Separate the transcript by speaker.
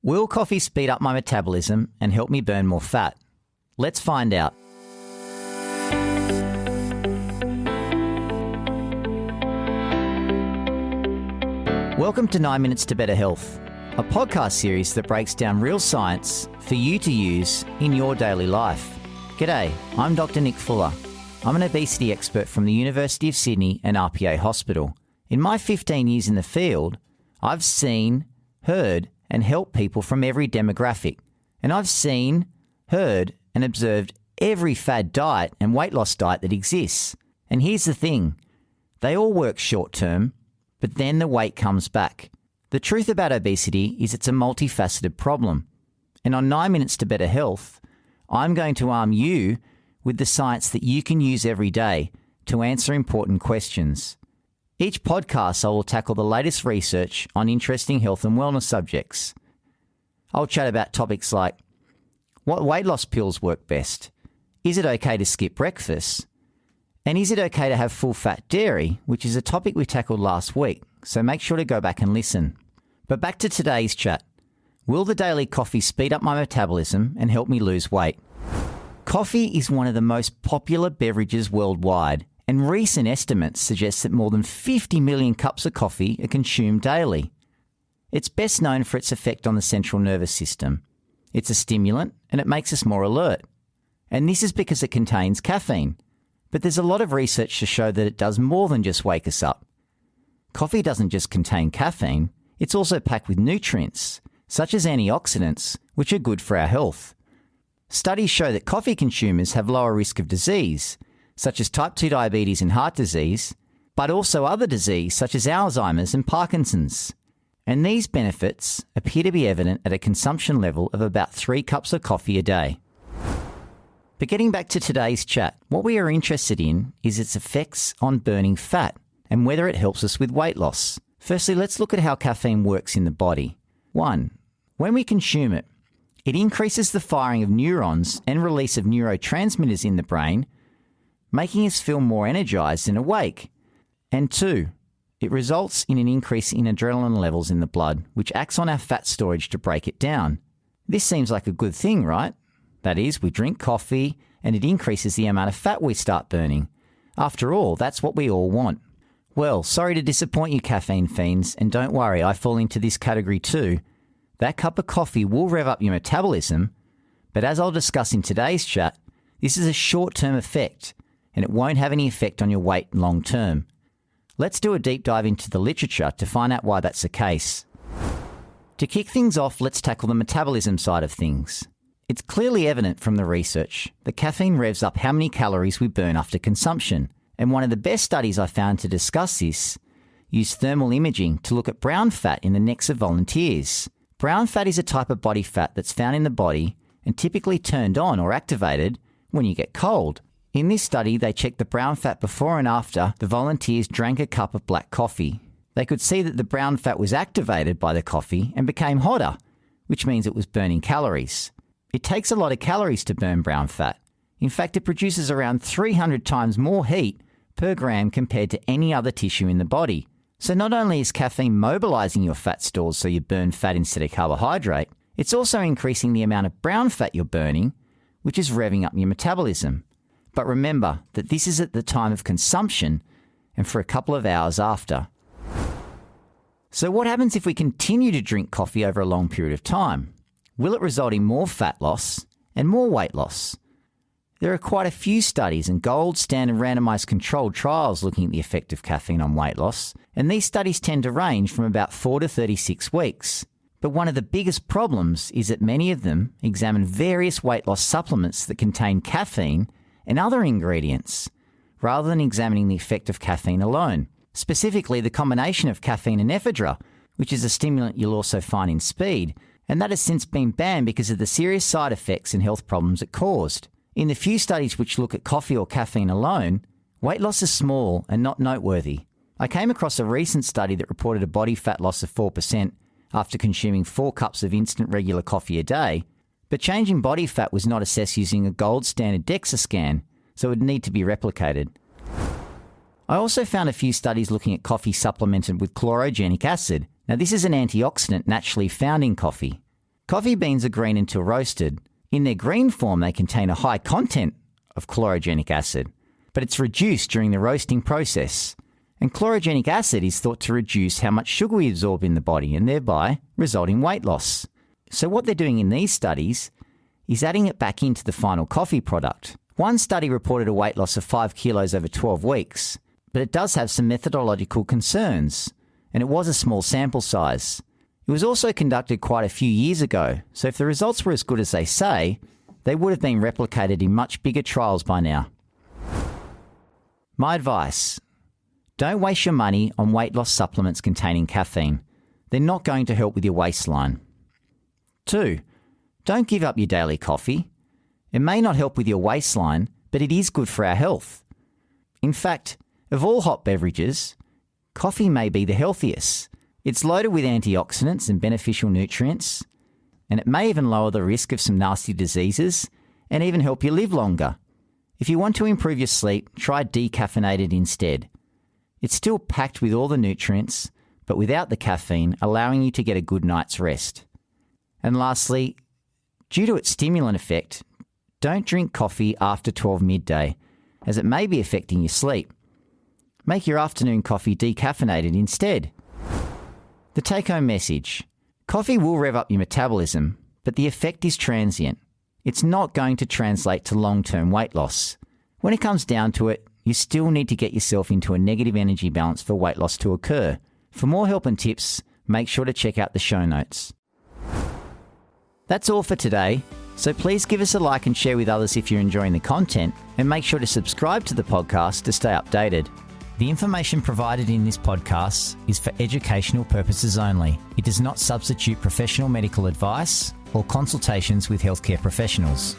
Speaker 1: Will coffee speed up my metabolism and help me burn more fat? Let's find out. Welcome to 9 Minutes to Better Health, a podcast series that breaks down real science for you to use in your daily life. G'day, I'm Dr. Nick Fuller. I'm an obesity expert from the University of Sydney and RPA Hospital. In my 15 years in the field, I've seen, heard, and helped people from every demographic. And I've seen, heard, and observed every fad diet and weight loss diet that exists. And here's the thing, they all work short term, but then the weight comes back. The truth about obesity is it's a multifaceted problem. And on 9 Minutes to Better Health, I'm going to arm you with the science that you can use every day to answer important questions. Each podcast, I will tackle the latest research on interesting health and wellness subjects. I'll chat about topics like, what weight loss pills work best? Is it okay to skip breakfast? And is it okay to have full-fat dairy, which is a topic we tackled last week, so make sure to go back and listen. But back to today's chat. Will the daily coffee speed up my metabolism and help me lose weight? Coffee is one of the most popular beverages worldwide, and recent estimates suggest that more than 50 million cups of coffee are consumed daily. It's best known for its effect on the central nervous system. It's a stimulant and it makes us more alert. And this is because it contains caffeine. But there's a lot of research to show that it does more than just wake us up. Coffee doesn't just contain caffeine, it's also packed with nutrients, such as antioxidants, which are good for our health. Studies show that coffee consumers have lower risk of disease, such as type 2 diabetes and heart disease, but also other disease such as Alzheimer's and Parkinson's. And these benefits appear to be evident at a consumption level of about 3 cups of coffee a day. But getting back to today's chat, what we are interested in is its effects on burning fat and whether it helps us with weight loss. Firstly, let's look at how caffeine works in the body. 1. When we consume it, it increases the firing of neurons and release of neurotransmitters in the brain, making us feel more energized and awake. And 2, it results in an increase in adrenaline levels in the blood, which acts on our fat storage to break it down. This seems like a good thing, right? That is, we drink coffee and it increases the amount of fat we start burning. After all, that's what we all want. Well, sorry to disappoint you caffeine fiends, and don't worry, I fall into this category too. That cup of coffee will rev up your metabolism, but as I'll discuss in today's chat, this is a short-term effect, and it won't have any effect on your weight long term. Let's do a deep dive into the literature to find out why that's the case. To kick things off, let's tackle the metabolism side of things. It's clearly evident from the research that caffeine revs up how many calories we burn after consumption, and one of the best studies I found to discuss this used thermal imaging to look at brown fat in the necks of volunteers. Brown fat is a type of body fat that's found in the body and typically turned on or activated when you get cold. In this study, they checked the brown fat before and after the volunteers drank a cup of black coffee. They could see that the brown fat was activated by the coffee and became hotter, which means it was burning calories. It takes a lot of calories to burn brown fat. In fact, it produces around 300 times more heat per gram compared to any other tissue in the body. So not only is caffeine mobilizing your fat stores so you burn fat instead of carbohydrate, it's also increasing the amount of brown fat you're burning, which is revving up your metabolism. But remember that this is at the time of consumption and for a couple of hours after. So what happens if we continue to drink coffee over a long period of time? Will it result in more fat loss and more weight loss? There are quite a few studies and gold standard randomized controlled trials looking at the effect of caffeine on weight loss, and these studies tend to range from about 4 to 36 weeks. But one of the biggest problems is that many of them examine various weight loss supplements that contain caffeine and other ingredients, rather than examining the effect of caffeine alone. Specifically, the combination of caffeine and ephedra, which is a stimulant you'll also find in speed, and that has since been banned because of the serious side effects and health problems it caused. In the few studies which look at coffee or caffeine alone, weight loss is small and not noteworthy. I came across a recent study that reported a body fat loss of 4% after consuming 4 cups of instant regular coffee a day, but changing body fat was not assessed using a gold standard DEXA scan, so it would need to be replicated. I also found a few studies looking at coffee supplemented with chlorogenic acid. Now, this is an antioxidant naturally found in coffee. Coffee beans are green until roasted. In their green form, they contain a high content of chlorogenic acid, but it's reduced during the roasting process. And chlorogenic acid is thought to reduce how much sugar we absorb in the body and thereby result in weight loss. So what they're doing in these studies is adding it back into the final coffee product. One study reported a weight loss of 5 kilos over 12 weeks, but it does have some methodological concerns, and it was a small sample size. It was also conducted quite a few years ago, so if the results were as good as they say, they would have been replicated in much bigger trials by now. My advice: don't waste your money on weight loss supplements containing caffeine. They're not going to help with your waistline. 2. Don't give up your daily coffee. It may not help with your waistline, but it is good for our health. In fact, of all hot beverages, coffee may be the healthiest. It's loaded with antioxidants and beneficial nutrients, and it may even lower the risk of some nasty diseases and even help you live longer. If you want to improve your sleep, try decaffeinated instead. It's still packed with all the nutrients, but without the caffeine, allowing you to get a good night's rest. And lastly, due to its stimulant effect, don't drink coffee after 12 midday, as it may be affecting your sleep. Make your afternoon coffee decaffeinated instead. The take-home message: coffee will rev up your metabolism, but the effect is transient. It's not going to translate to long-term weight loss. When it comes down to it, you still need to get yourself into a negative energy balance for weight loss to occur. For more help and tips, make sure to check out the show notes. That's all for today, so please give us a like and share with others if you're enjoying the content, and make sure to subscribe to the podcast to stay updated. The information provided in this podcast is for educational purposes only. It does not substitute professional medical advice or consultations with healthcare professionals.